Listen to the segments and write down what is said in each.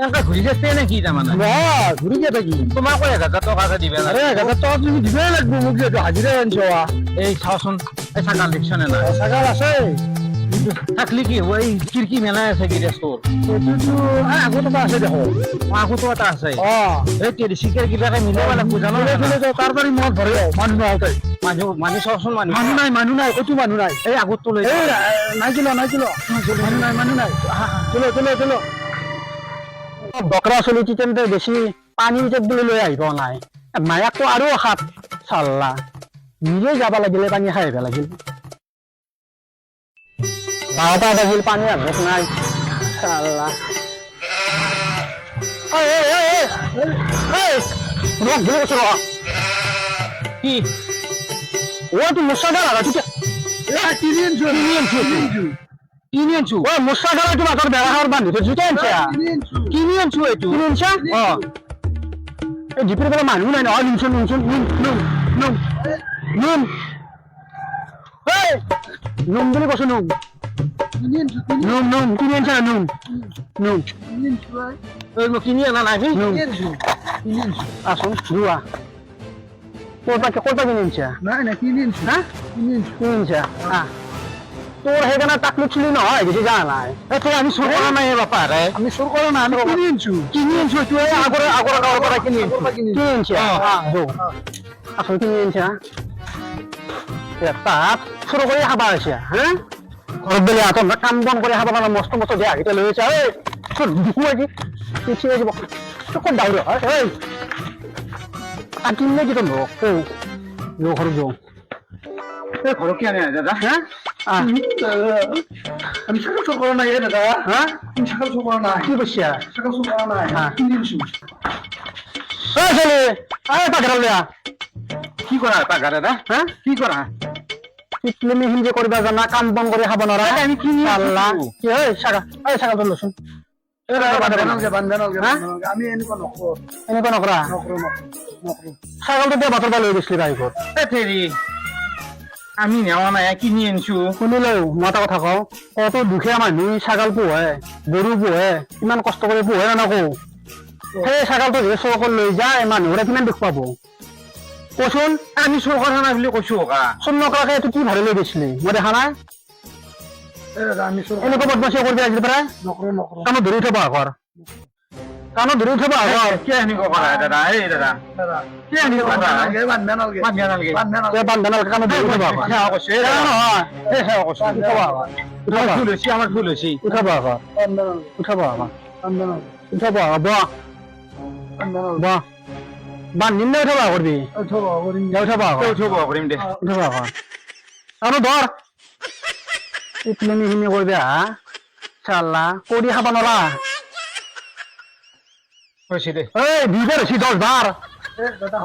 এনেকা ঘূৰি যাচ্ছে নেকি তাৰমানে নহয় ঘূৰি গিয়ে থাকি তোমাক 1000 টকা দিবে না আরে 1000 টাকা তুমি দিবই লাগবে মোক যেহেতু হাজিরা আনছো এই চাওচোন এই ছাগাল দেখছনে না ছাগাল আছে থাকলি কি হ'ব এই খিৰিকী মেলাই আছে গিৰেষ্টৰ এইটোতো আগত এটা আছে দেখো আগতো এটা আছে অ এই কেৰিচিকেৰ কিবাকে মিলাব লাগিব জানো তাড়াতাড়ি মনত ধরে মানুহ নাই তাই মানুহ চাওচোন মানুহ নাই কতো মানুহ নাই এই আগতো লৈ এই নাই কিলো মানুহ নাই চলো বকৰা চলি তেন্তে বেছি পানী ভিতৰত বুলি লৈ আহিব নাই মায়াকতো আৰু অখাত চাল্লা নিজে যাব লাগিলে পানী খাই আহিব লাগিল 12টা বাজিল পানী আনক নাই চাল্লা কি তুই মুসাডা লাগা ঠিক কিনি আনছো ও মুসাডা তুই মাথার বেড়া খাওয়ার বান্ধি তো জুতা আনছে কিনি আনছো এইটো কিনে আনছা এই জিপের বেলা মানুহ নাই না নুন নুন বুলি কৈছো নুন কিনি আনছা নুন এই মই কিনি আনা নাই আসুন দুয়া কোটা কিনে আনছা নাই কিনি আনছো হ্যাঁ কিনে আনছা তোর সেখানে টাকলুক ছিল নহয় বেশি জানা নাই এই আমি চুৰ কৰা নাই বাপা ৰে আমি চুৰ কৰো না আমি কিনে আনছো তুই আগৰে পৰা কিনে আনছা আসল কিনে আনছা তাত শুৰু কৰে খাবা আছে হ্যাঁ ঘৰত বেলে আতন কাম বন কৰে খাবা কাৰণে মস্ত দেয়া গিটা লৈ আছে এই তোৰ দুকু আজি পিছিয়ে যাব তো কোন দাউৰ এই আকিনে কি তো নো ঘৰ যাও এই ঘৰ কি আনে দাদা হ্যাঁ আমি সকাল চুৰ কৰা নাই দাদা হ্যাঁ আমি সকাল চুৰ কৰা নাই কি বসিয়া সকাল চুৰ কৰা নাই হ্যাঁ। কিনি আনছো এই চলে এই পাগড়া লিয়া কি কৰা পাগা দাদা হ্যাঁ কি কৰা ইতলেমি হিনজে কৰিবা জানা কাম বন কৰি খাব নৰা আমি কিনি আল্লাহ কি হয় ছাগা তো লচোন আমি এনেকুৱা নকৰো এনেকুৱা নকৰা ছাগলটো দিয়া বাটৰ পৰা লৈ গৈছিলি বাইকত থেৰি আমি নেওয়া নাই কিনি আনছো শুনিলেও মই এটা কথা কওঁ কত দুখীয়া মানুহ ছাগল পোহে গৰু পোহে ইমান কষ্ট কৰি পোহে নকওঁ সেই ছাগলটো যে চৌকত লৈ যায় মানুহৰে কিমান দুখ পাব কচোন আমি চুৰ কৰা নাই বুলি কৈছো কা চোন নকৰাকে এইটো কি ভাড়ি লৈ গৈছিলি মই দেখা নাই এনেকুৱা বদমাচি কৰি আহিছিল প্ৰায় কাণত ধৰি উঠাব আগৰ কাণত ধৰি উঠাব আগৰ কিয় এনেকুৱা কৰা দাদা এই দাদা কিয় এনেকুৱা কৰা বান্ধা নালগে বান্ধা নালাগে কাণত ধৰি উঠাব আগৰ সেৱা কৈছো এই নহয় সেৱা কৈছো উঠাব আগৰ আমাৰ ভুল হৈছে আমাৰ ভুল হৈছে উঠাব আগৰ উঠাব আগৰ উঠাব আগৰ বান্ধিম নে উঠাব আগৰবি উঠাব আগৰ উঠিব কৰিম দে উঠাব আগৰ আৰু ধৰ ইতলেমি কৰিবি হা চাল্লা কৰি খাব নৰা হৈছে দে এই 20 বাৰ হৈছে 10 বাৰ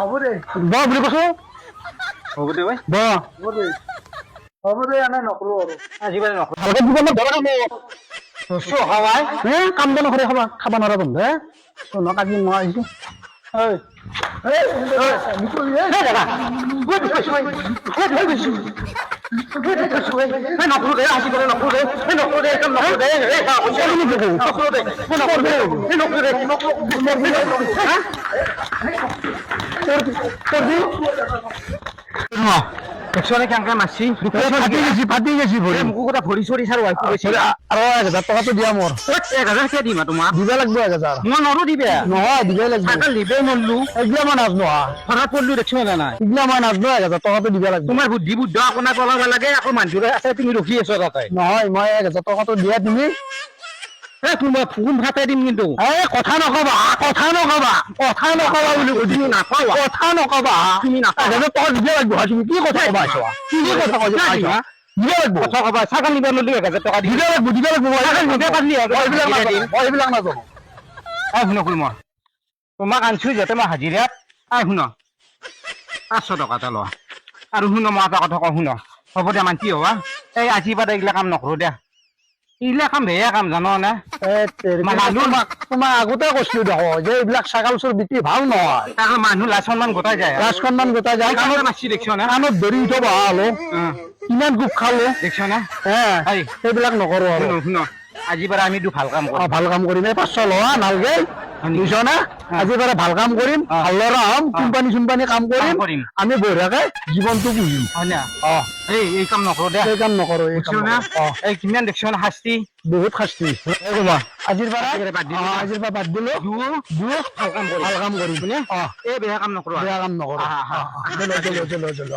হ'ব দে বুলি কৈছো হ'ব দে ঐ হ'ব দে এনে নকৰো আৰু আজিকালি নকৰো ভালকে জীৱনত ধৰা কাম চুৰ খাৱাই কাম বন কৰি খাব নৰা বন্ধে চোনক আজি মই আহিছো নকৰো দে আজিকালি নকৰো দে একচুয়ালি কেনেকে মাছি ফাটি গেছি ভৰি মোক কথা ভৰি চৰি চাৰ ৱাইফ কৈছে আৰু 1000 টকাটো দিয়া মোৰ 1000 কিয় দিম তোমাক দিব লাগিব 1000 মই নৰো দিবে নহয় দিবই লাগিব ছাগল দিবে নললো এইগিলা মই নাজনো ঘৰত পড়লো দেখছো না নাই এইগিলা মই নাজনো 1000 টকাটো দিব লাগিব তোমাৰ বুদ্ধি বুদ্ধ আপোনাৰ পলাব লাগে আকৌ মানুহৰে আছে তুমি ৰখি আছো তাতে নহয় মই 1000 টকাটো দিয়া তুমি তোমাৰ ফোন ফাটাই দিম কিন্তু কথা নকবা বুলি কৈছো নাপাওঁ কথা নকবা তুমি নাপাওঁ টকা দিব লাগিব তুমি কি কথা কবা কি কথা কৈছা দিব লাগিব কথা কবা ছাগল নিব নললো 1000 টকা দিব লাগিব এইবিলাক নাজানো শুন মই তোমাক আনছো যাতে মই হাজিৰাত শুন 500 টকা এটা লোৱা আৰু শুন মই এটা কথা কওঁ শুন হ'ব দে মান কি হবা এই আজি বাদ এইগিলা কাম নকৰো দে এইগিলা কাম বেয়া কাম জানো না তোমাক আগতে কৈছিলো দেখো যে এইবিলাক ছাগল চোৰ বিক্ৰী ভাল নহয় মানুহ লাজ সন্মান গোটাই যায় কাণত মাছি দেখছ না কাণত ধৰি উঠাব হালো কিমান গোপ খালো দেখছ না সেইবিলাক নকৰো আৰু শুন আজিৰ পৰা আমি ভাল কাম কৰিম ভাল কাম কৰিম এই 500 লোৱা নালগে হয় নেকি? বুজিছ না আজিৰ পৰা ভাল কাম কৰিম ভাল ল'ৰা হ'ম কোম্পানী চোম্পানী কাম কৰিম আমি বঢ়িয়াকে জীৱনটো পুহিম হয় না অ এই কাম নকৰো দে এই কাম নকৰো এই কাম বুজিছ না নকৰো। এই কিমান দেখছো না শাস্তি বহুত শাস্তি আজিৰ পৰা বাদ দিলো। আজিৰ পৰা বাদ দিলো ভাল কাম কৰিম এই বেয়া কাম নকৰো বেয়া কাম নকৰো আহা, আহা। চলো চলো চলো চলো